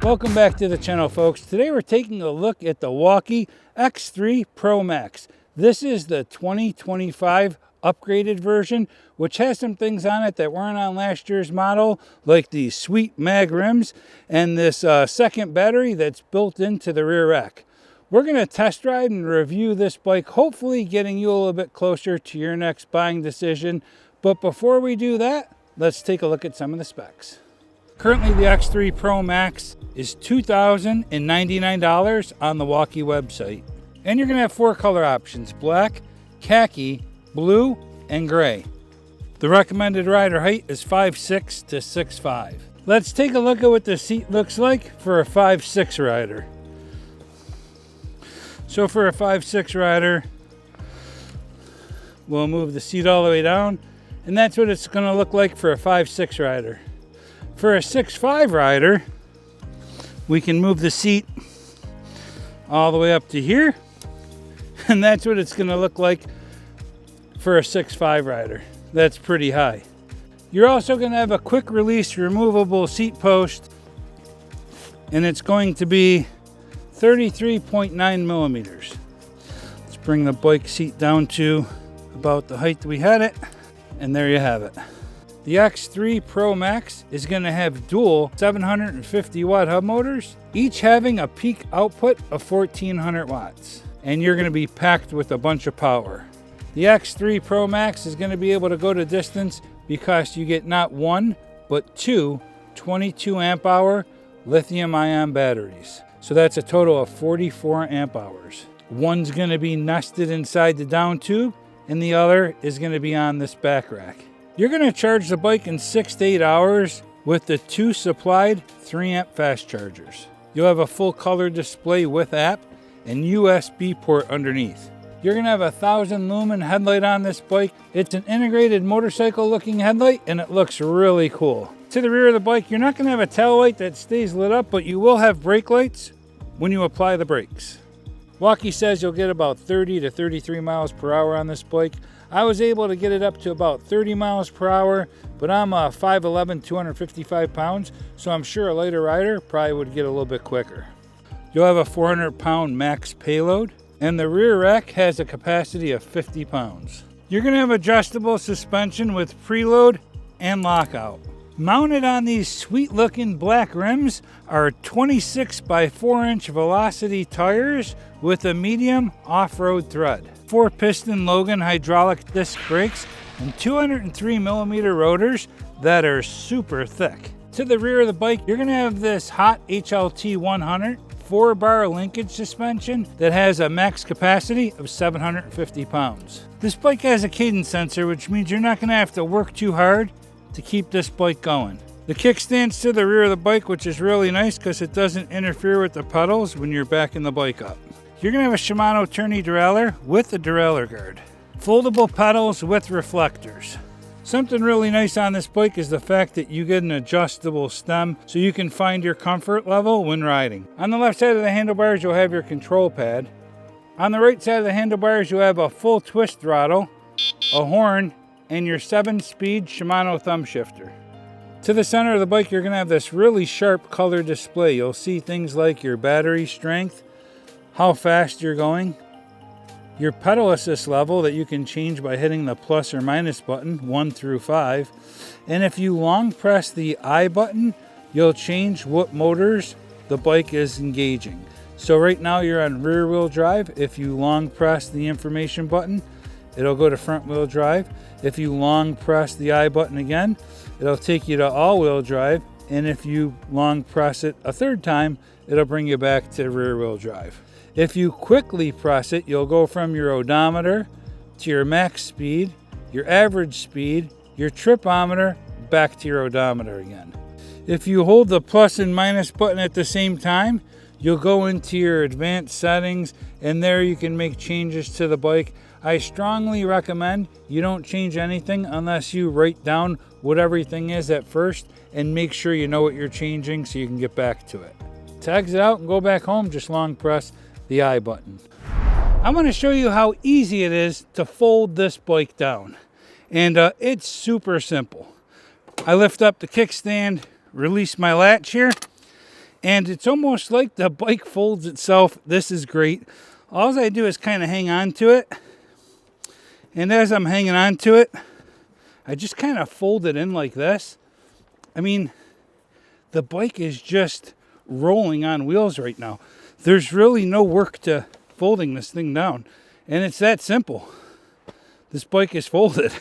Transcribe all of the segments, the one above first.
Welcome back to the channel, folks. Today we're taking a look at the Wallke X3 Pro Max. This is the 2025 upgraded version, which has some things on it that weren't on last year's model, like these sweet mag rims and this second battery that's built into the rear rack. We're going to test ride and review this bike, hopefully getting you a little bit closer to your next buying decision. But before we do that, let's take a look at some of the specs. Currently, the X3 Pro Max is $2,099 on the Wallke website. And you're going to have 4 color options: black, khaki, blue, and gray. The recommended rider height is 5'6" to 6'5". Let's take a look at what the seat looks like for a 5'6" rider. So for a 5'6" rider, we'll move the seat all the way down, and that's what it's going to look like for a 5'6" rider. For a 6'5" rider, we can move the seat all the way up to here, and that's what it's going to look like for a 6'5" rider. That's pretty high. You're also going to have a quick release removable seat post, and it's going to be 33.9 millimeters. Let's bring the bike seat down to about the height we had it, and there you have it. The X3 Pro Max is going to have dual 750 watt hub motors, each having a peak output of 1400 watts. And you're going to be packed with a bunch of power. The X3 Pro Max is going to be able to go to distance because you get not one, but two 22 amp hour lithium ion batteries. So that's a total of 44 amp hours. One's going to be nested inside the down tube, and the other is going to be on this back rack. You're going to charge the bike in 6 to 8 hours with the 2 supplied 3 amp fast chargers. You'll have a full color display with app and USB port underneath. You're going to have a 1000 lumen headlight on this bike. It's an integrated motorcycle looking headlight, and it looks really cool. To the rear of the bike, you're not going to have a tail light that stays lit up, but you will have brake lights when you apply the brakes. Wallke says you'll get about 30 to 33 miles per hour on this bike. I was able to get it up to about 30 miles per hour, but I'm 5'11", 255 pounds, so I'm sure a lighter rider probably would get a little bit quicker. You'll have a 400-pound max payload, and the rear rack has a capacity of 50 pounds. You're going to have adjustable suspension with preload and lockout. Mounted on these sweet-looking black rims are 26 by 4-inch Velocity tires with a medium off-road tread, 4-piston Logan hydraulic disc brakes, and 203 millimeter rotors that are super thick. To the rear of the bike, you're going to have this hot HLT 100 4-bar linkage suspension that has a max capacity of 750 pounds. This bike has a cadence sensor, which means you're not going to have to work too hard to keep this bike going. The kickstand's to the rear of the bike, which is really nice because it doesn't interfere with the pedals when you're backing the bike up. You're going to have a Shimano tourney derailleur with a derailleur guard. Foldable pedals with reflectors. Something really nice on this bike is the fact that you get an adjustable stem so you can find your comfort level when riding. On the left side of the handlebars, you'll have your control pad. On the right side of the handlebars, you'll have a full twist throttle, a horn, and your 7-speed Shimano thumb shifter. To the center of the bike, you're going to have this really sharp color display. You'll see things like your battery strength, how fast you're going, your pedal assist level that you can change by hitting the plus or minus button 1 through 5. And if you long press the I button, you'll change what motors the bike is engaging. So right now you're on rear wheel drive. If you long press the information button, it'll go to front wheel drive. If you long press the I button again, it'll take you to all wheel drive. And if you long press it a third time, it'll bring you back to rear wheel drive. If you quickly press it, you'll go from your odometer to your max speed, your average speed, your tripometer, back to your odometer again. If you hold the plus and minus button at the same time, you'll go into your advanced settings, and there you can make changes to the bike. I strongly recommend you don't change anything unless you write down what everything is at first and make sure you know what you're changing so you can get back to it. To exit out and go back home, just long press the I button. I'm going to show you how easy it is to fold this bike down. And it's super simple. I lift up the kickstand, release my latch here, And it's almost like the bike folds itself. This is great. All I do is kind of hang on to it. And as I'm hanging on to it, I just kind of fold it in like this. I mean, the bike is just rolling on wheels right now. There's really no work to folding this thing down. And it's that simple. This bike is folded.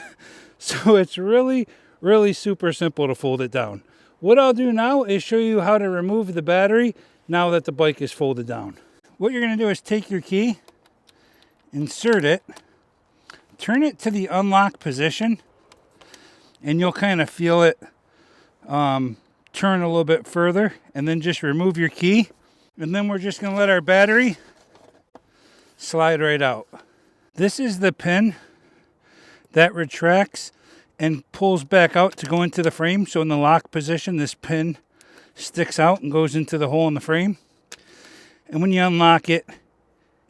So it's really, really super simple to fold it down. What I'll do now is show you how to remove the battery now that the bike is folded down. What you're going to do is take your key, insert it, turn it to the unlock position, and you'll kind of feel it turn a little bit further, and then just remove your key. And then we're just going to let our battery slide right out. This is the pin that retracts and pulls back out to go into the frame. So in the lock position, this pin sticks out and goes into the hole in the frame. And when you unlock it,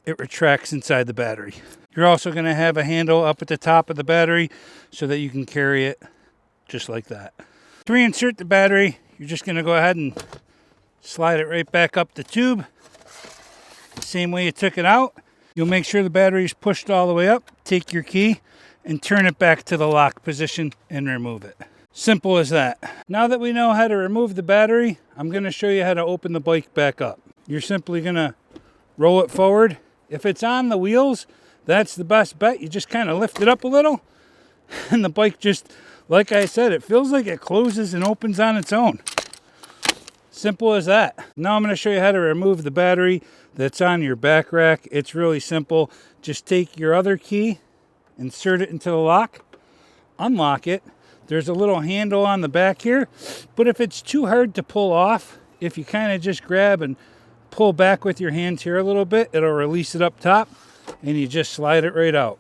it retracts inside the battery. You're also going to have a handle up at the top of the battery so that you can carry it just like that. To reinsert the battery, you're just going to go ahead and slide it right back up the tube. Same way you took it out. You'll make sure the battery is pushed all the way up. Take your key and turn it back to the lock position and remove it. Simple as that. Now that we know how to remove the battery, I'm going to show you how to open the bike back up. You're simply going to roll it forward. If it's on the wheels, that's the best bet. You just kind of lift it up a little, and the bike just, like I said, it feels like it closes and opens on its own. Simple as that. Now I'm going to show you how to remove the battery that's on your back rack. It's really simple. Just take your other key, insert it into the lock, unlock it. There's a little handle on the back here, but if it's too hard to pull off, if you kind of just grab and pull back with your hands here a little bit, it'll release it up top, and you just slide it right out.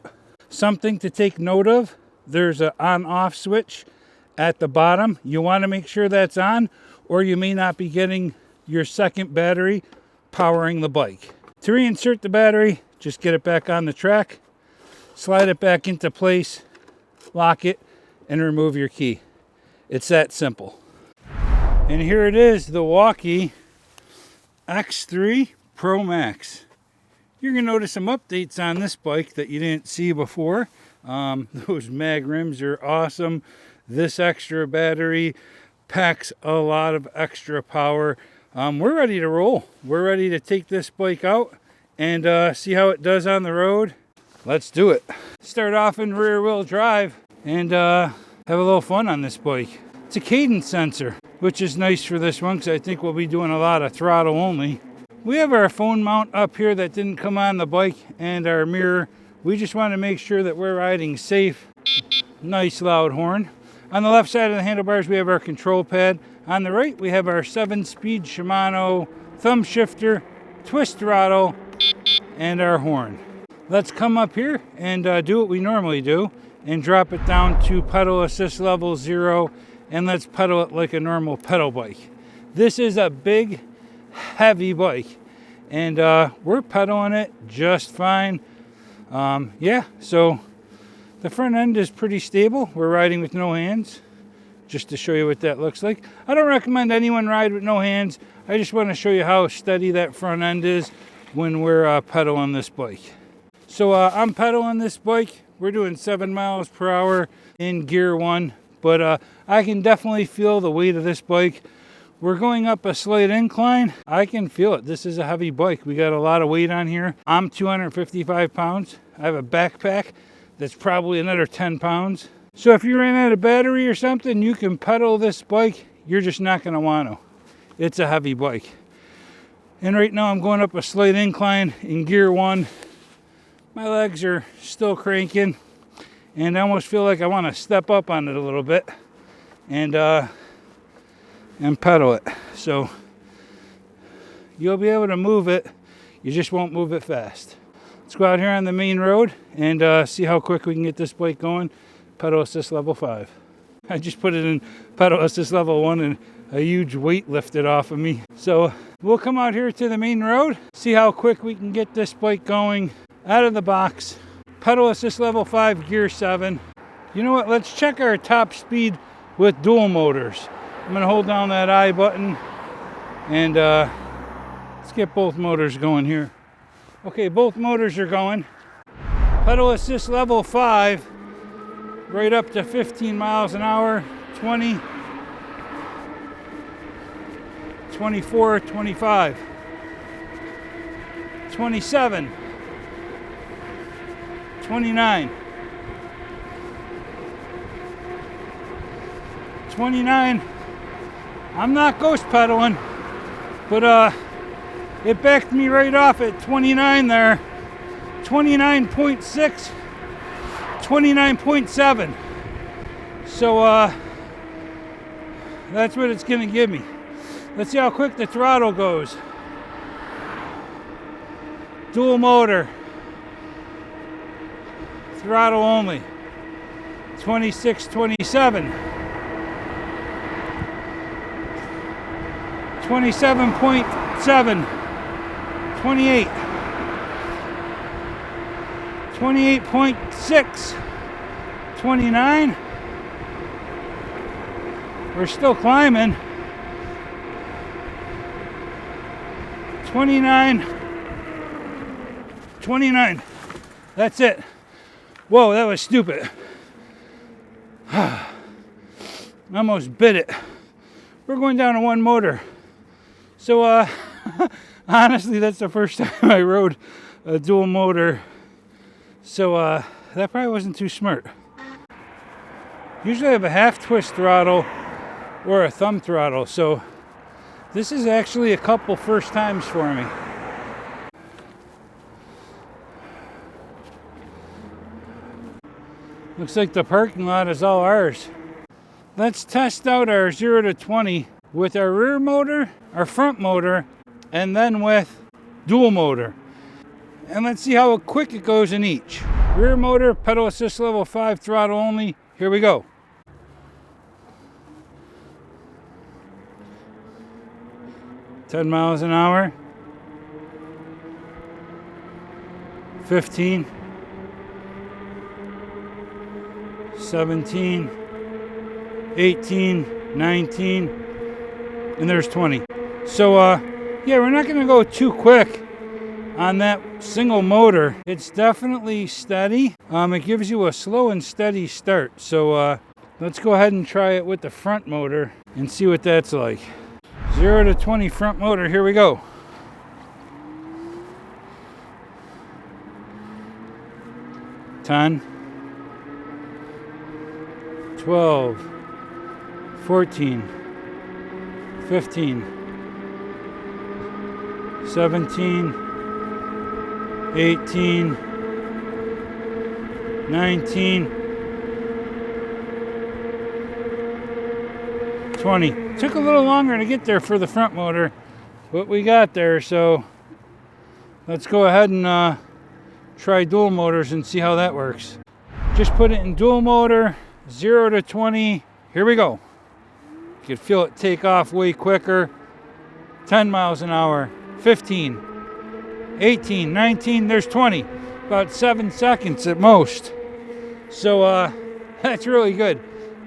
Something to take note of, there's an on-off switch at the bottom. You want to make sure that's on, or you may not be getting your second battery powering the bike. To reinsert the battery, just get it back on the track, slide it back into place, lock it, and remove your key. It's that simple. And here it is, the Wallke X3 Pro Max. You're going to notice some updates on this bike that you didn't see before. Those mag rims are awesome. This extra battery packs a lot of extra power. We're ready to roll. We're ready to take this bike out and see how it does on the road. Let's do it. Start off in rear wheel drive and have a little fun on this bike. It's a cadence sensor, which is nice for this one because I think we'll be doing a lot of throttle only. We have our phone mount up here that didn't come on the bike and our mirror. We just want to make sure that we're riding safe. Nice loud horn. On the left side of the handlebars, we have our control pad. On the right, we have our 7-speed Shimano thumb shifter, twist throttle, and our horn. Let's come up here and do what we normally do and drop it down to pedal assist level 0, and let's pedal it like a normal pedal bike. This is a big, heavy bike, and we're pedaling it just fine. So the front end is pretty stable. We're riding with no hands, just to show you what that looks like. I don't recommend anyone ride with no hands. I just want to show you how steady that front end is when we're pedaling this bike. So I'm pedaling this bike. We're doing 7 miles per hour in gear 1, but I can definitely feel the weight of this bike. We're going up a slight incline. I can feel it. This is a heavy bike. We got a lot of weight on here. I'm 255 pounds. I have a backpack that's probably another 10 pounds. So if you ran out of battery or something, you can pedal this bike. You're just not going to want to. It's a heavy bike. And right now I'm going up a slight incline in gear 1. My legs are still cranking, and I almost feel like I want to step up on it a little bit and pedal it. So you'll be able to move it. You just won't move it fast. Let's go out here on the main road and see how quick we can get this bike going. Pedal assist level 5. I just put it in pedal assist level 1 and a huge weight lifted off of me. So we'll come out here to the main road, see how quick we can get this bike going out of the box. Pedal assist level 5, gear 7. You know what? Let's check our top speed with dual motors. I'm going to hold down that I button And let's get both motors going here. Okay, both motors are going. Pedal assist level 5, right up to 15 miles an hour, 20, 24, 25, 27, 29, 29. I'm not ghost pedaling, but it backed me right off at 29 there. 29.6, 29.7. So that's what it's gonna give me. Let's see how quick the throttle goes. Dual motor. Throttle only. 26, 27. 27.7. 28. 28.6. 29. We're still climbing. 29. 29. That's it. Whoa, that was stupid. Almost bit it. We're going down to one motor. So honestly, that's the first time I rode a dual motor. So that probably wasn't too smart. Usually I have a half twist throttle or a thumb throttle, so this is actually a couple first times for me. Looks like the parking lot is all ours. Let's test out our 0 to 20 with our rear motor, our front motor, and then with dual motor. And let's see how quick it goes in each. Rear motor, pedal assist level 5, throttle only. Here we go. $10 miles an hour. 15. 17. 18. 19. And there's 20. So yeah, we're not going to go too quick on that single motor. It's definitely steady. It gives you a slow and steady start. So let's go ahead and try it with the front motor and see what that's like. 0 to 20 front motor, here we go. $10, $12, $14, $15, $17, $18, $19, $20. Took a little longer to get there for the front motor, but we got there. So let's go ahead and try dual motors and see how that works. Just put it in dual motor, 0 to 20. Here we go. You can feel it take off way quicker. 10 miles an hour, 15, 18, 19, there's 20. About 7 seconds at most. So that's really good.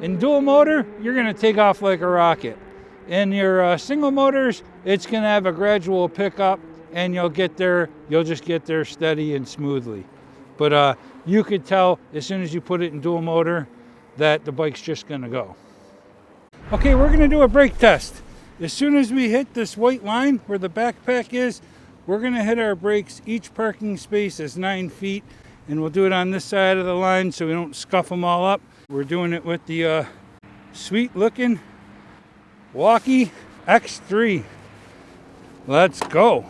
In dual motor, you're gonna take off like a rocket. In your single motors, it's gonna have a gradual pickup and you'll just get there steady and smoothly. But you could tell as soon as you put it in dual motor that the bike's just gonna go. Okay, we're gonna do a brake test. As soon as we hit this white line where the backpack is, we're gonna hit our brakes. Each parking space is 9 feet, and we'll do it on this side of the line so we don't scuff them all up. We're doing it with the sweet looking Wallke X3. Let's go.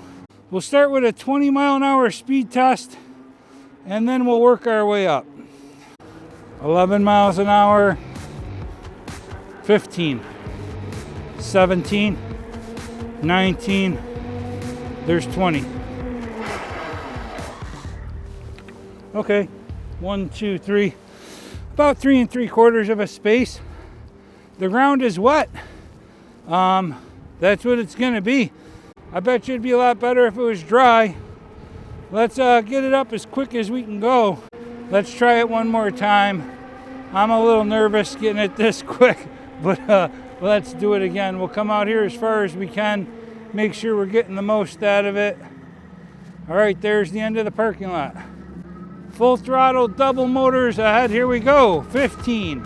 We'll start with a 20 mile an hour speed test, and then we'll work our way up. 11 miles an hour, 15, 17, 19, there's 20. Okay, 1, 2, 3, about 3 3/4 of a space. The ground is wet. That's what it's gonna be. I bet you it'd be a lot better if it was dry. Let's get it up as quick as we can go. Let's try it one more time. I'm a little nervous getting it this quick, but let's do it again. We'll come out here as far as we can make sure we're getting the most out of it. All right, there's the end of the parking lot. Full throttle, double motors ahead. Here we go. 15,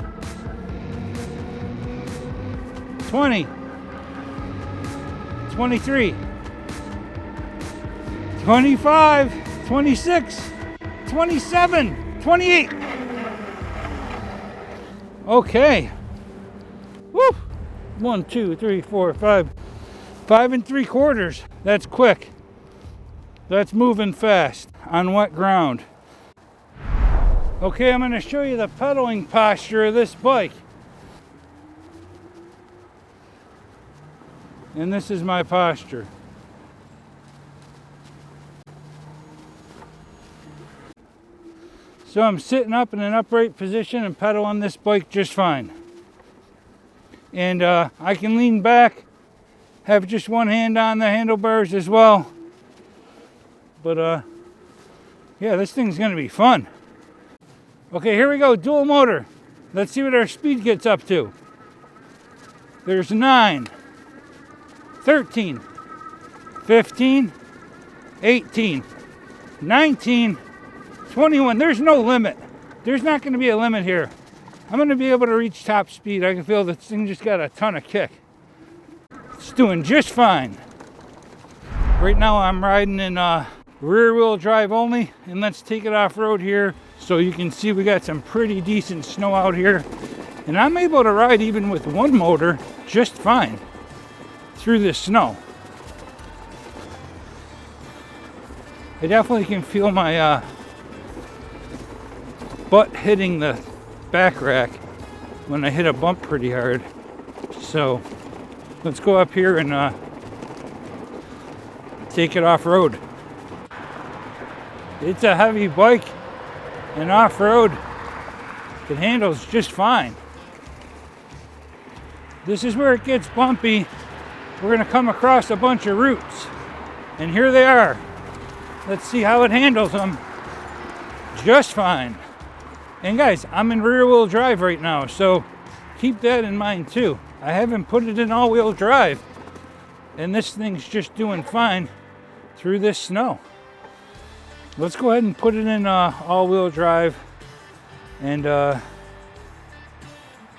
20, 23, 25, 26, 27, 28. Okay. Woo! 1, 2, 3, 4, 5. 5 3/4. That's quick. That's moving fast on wet ground. Okay, I'm going to show you the pedaling posture of this bike. And this is my posture. So I'm sitting up in an upright position and pedaling this bike just fine. And I can lean back, have just one hand on the handlebars as well. But yeah, this thing's gonna be fun. Okay, here we go, dual motor. Let's see what our speed gets up to. There's 9, 13, 15, 18, 19, 21. There's no limit. There's not gonna be a limit here. I'm gonna be able to reach top speed. I can feel this thing just got a ton of kick. It's doing just fine. Right now I'm riding in rear wheel drive only, and let's take it off road here so you can see we got some pretty decent snow out here. And I'm able to ride even with one motor just fine through this snow. I definitely can feel my butt hitting the back rack when I hit a bump pretty hard. So let's go up here and take it off road. It's a heavy bike, and off road it handles just fine. This is where it gets bumpy. We're gonna come across a bunch of roots, and here they are. Let's see how it handles them. Just fine. And guys, I'm in rear wheel drive right now, so keep that in mind too. I haven't put it in all wheel drive, and this thing's just doing fine through this snow. Let's go ahead and put it in all wheel drive and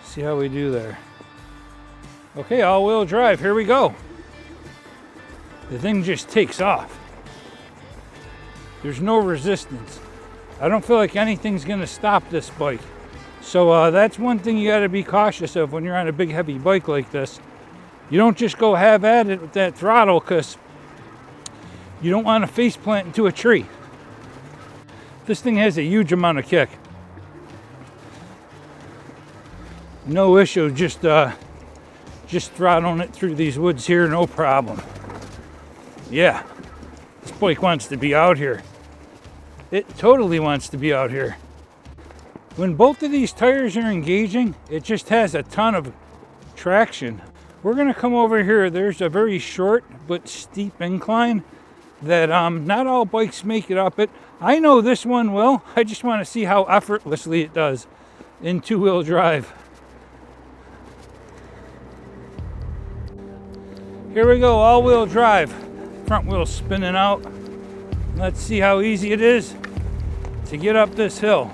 see how we do there. Okay, all wheel drive, here we go. The thing just takes off. There's no resistance. I don't feel like anything's gonna stop this bike. So that's one thing you gotta be cautious of when you're on a big heavy bike like this. You don't just go have at it with that throttle, because you don't want to face plant into a tree. This thing has a huge amount of kick. No issue, just throttling it through these woods here, no problem. Yeah, this bike wants to be out here. It totally wants to be out here. When both of these tires are engaging, it just has a ton of traction. We're gonna come over here. There's a very short but steep incline that not all bikes make it up it. I know this one will. I just want to see how effortlessly it does in two-wheel drive. Here we go, all-wheel drive. Front wheel spinning out. Let's see how easy it is to get up this hill.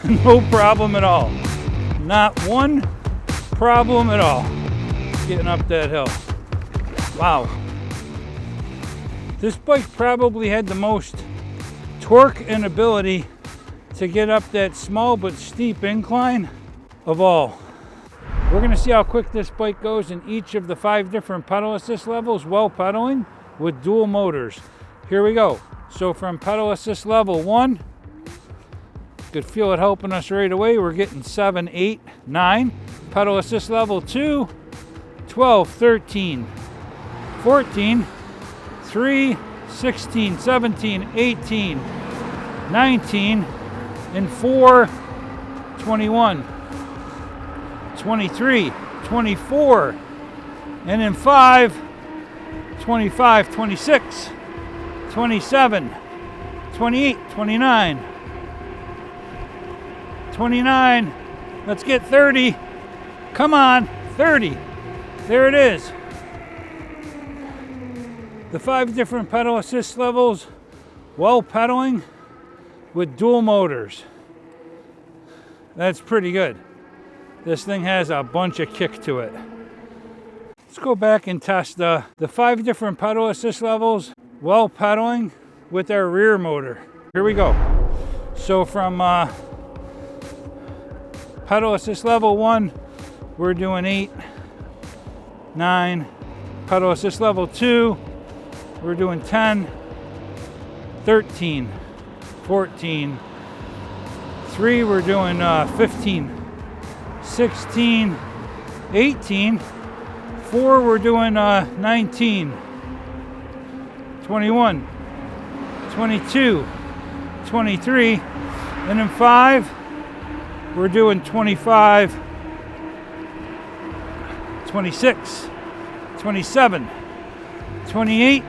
No problem at all. Not one problem at all getting up that hill. Wow. This bike probably had the most torque and ability to get up that small but steep incline of all. We're going to see how quick this bike goes in each of the 5 different pedal assist levels while pedaling with dual motors. Here we go. So from pedal assist level 1, could feel it helping us right away. We're getting 7, 8, 9. Pedal assist level 2, 12, 13, 14, 3, 16, 17, 18, 19, and 4, 21, 23, 24, and in 5, 25, 26, 27, 28, 29, 29, let's get 30, come on, 30, there it is. the 5 different pedal assist levels while pedaling with dual motors. That's pretty good. This thing has a bunch of kick to it. Let's go back and test the 5 different pedal assist levels while pedaling with our rear motor. Here we go. So from pedal assist level 1, we're doing 8, 9. Pedal assist level 2, we're doing 10, 13, 14. 3, we're doing 15, 16, 18. 4, we're doing 19, 21, 22, 23. And then 5, we're doing 25, 26, 27, 28,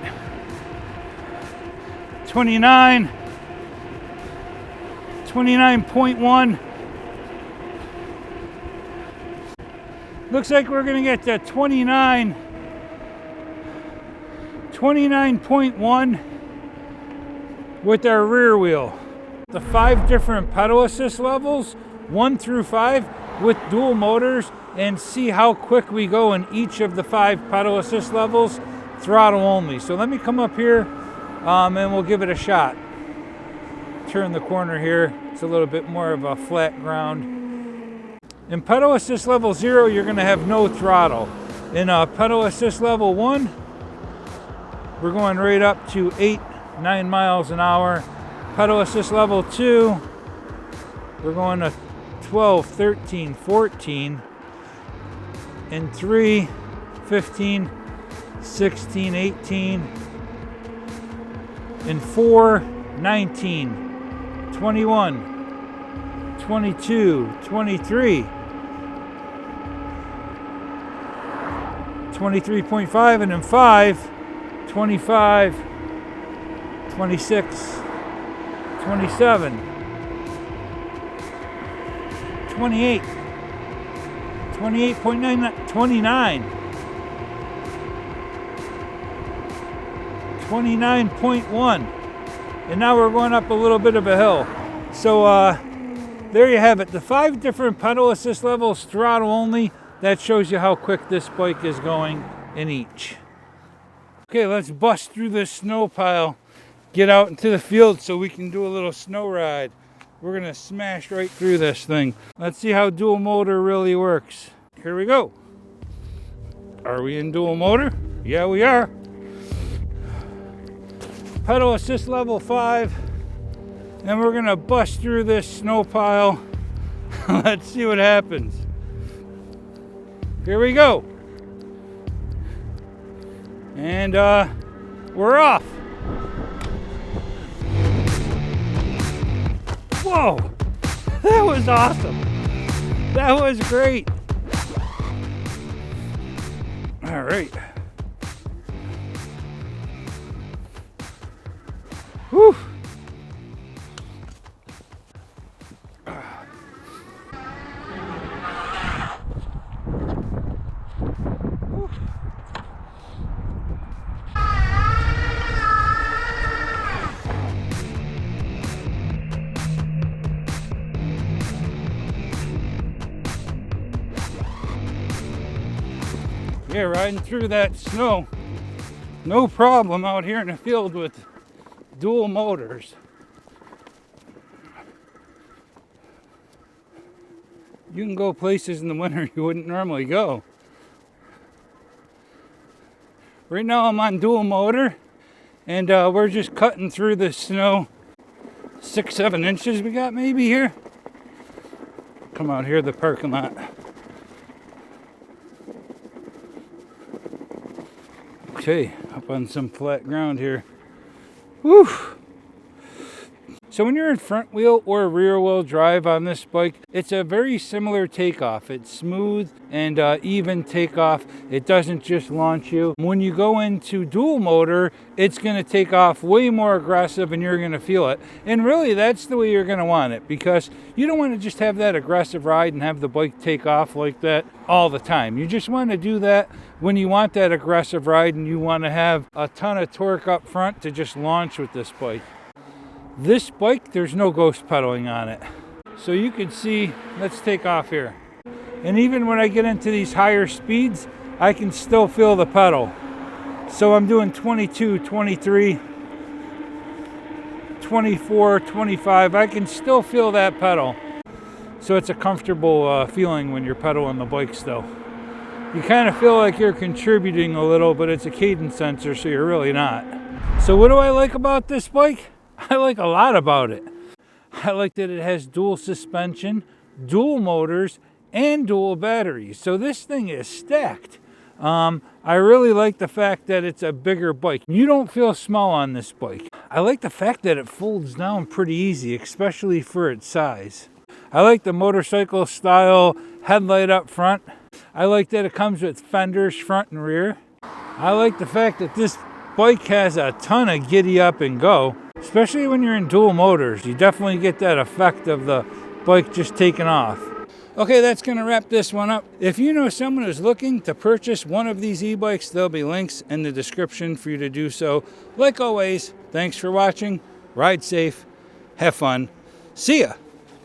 29, 29.1. Looks like we're going to get to 29.1 with our rear wheel. The 5 different pedal assist levels, 1 through 5, with dual motors, and see how quick we go in each of the 5 pedal assist levels, throttle only. So let me come up here and we'll give it a shot. Turn the corner here. It's a little bit more of a flat ground. In pedal assist level 0, you're going to have no throttle. In pedal assist level 1, we're going right up to 8, 9 miles an hour. Pedal assist level 2, we're going to 12, 13, 14. In 3, 15, 16, 18. In 4, 19, 21, 22, 23. 23.5, and in 5, 25, 26, 27, 28, 28.9, 29, 29.1, and now we're going up a little bit of a hill. So there you have it, the 5 different pedal assist levels, throttle only. That shows you how quick this bike is going in each. Okay, let's bust through this snow pile, get out into the field so we can do a little snow ride. We're gonna smash right through this thing. Let's see how dual motor really works. Here we go. Are we in dual motor? Yeah, we are. Pedal assist level 5, and we're gonna bust through this snow pile. Let's see what happens. Here we go. And we're off. Whoa, that was awesome. That was great. All right. Whew. Yeah, riding through that snow, no problem out here in the field with dual motors. You can go places in the winter you wouldn't normally go. Right now I'm on dual motor, and we're just cutting through the snow. 6-7 inches we got maybe here. Come out here, the parking lot. Okay, up on some flat ground here. Whew. So when you're in front wheel or rear wheel drive on this bike, it's a very similar takeoff. It's smooth and even takeoff. It doesn't just launch you. When you go into dual motor, it's going to take off way more aggressive and you're going to feel it. And really, that's the way you're going to want it, because you don't want to just have that aggressive ride and have the bike take off like that all the time. You just want to do that when you want that aggressive ride and you want to have a ton of torque up front to just launch with this bike. This bike, there's no ghost pedaling on it. So you can see, let's take off here. And even when I get into these higher speeds, I can still feel the pedal. So I'm doing 22, 23, 24, 25. I can still feel that pedal. So it's a comfortable feeling when you're pedaling the bike still. You kind of feel like you're contributing a little, but it's a cadence sensor, so you're really not. So what do I like about this bike? I like a lot about it. I like that it has dual suspension, dual motors, and dual batteries. So this thing is stacked. I really like the fact that it's a bigger bike. You don't feel small on this bike. I like the fact that it folds down pretty easy, especially for its size. I like the motorcycle style headlight up front. I like that it comes with fenders front and rear. I like the fact that this bike has a ton of giddy up and go, especially when you're in dual motors. You definitely get that effect of the bike just taking off. Okay, that's going to wrap this one up. If you know someone who's looking to purchase one of these e-bikes, there'll be links in the description for you to do so. Like always, thanks for watching. Ride safe. Have fun. See ya.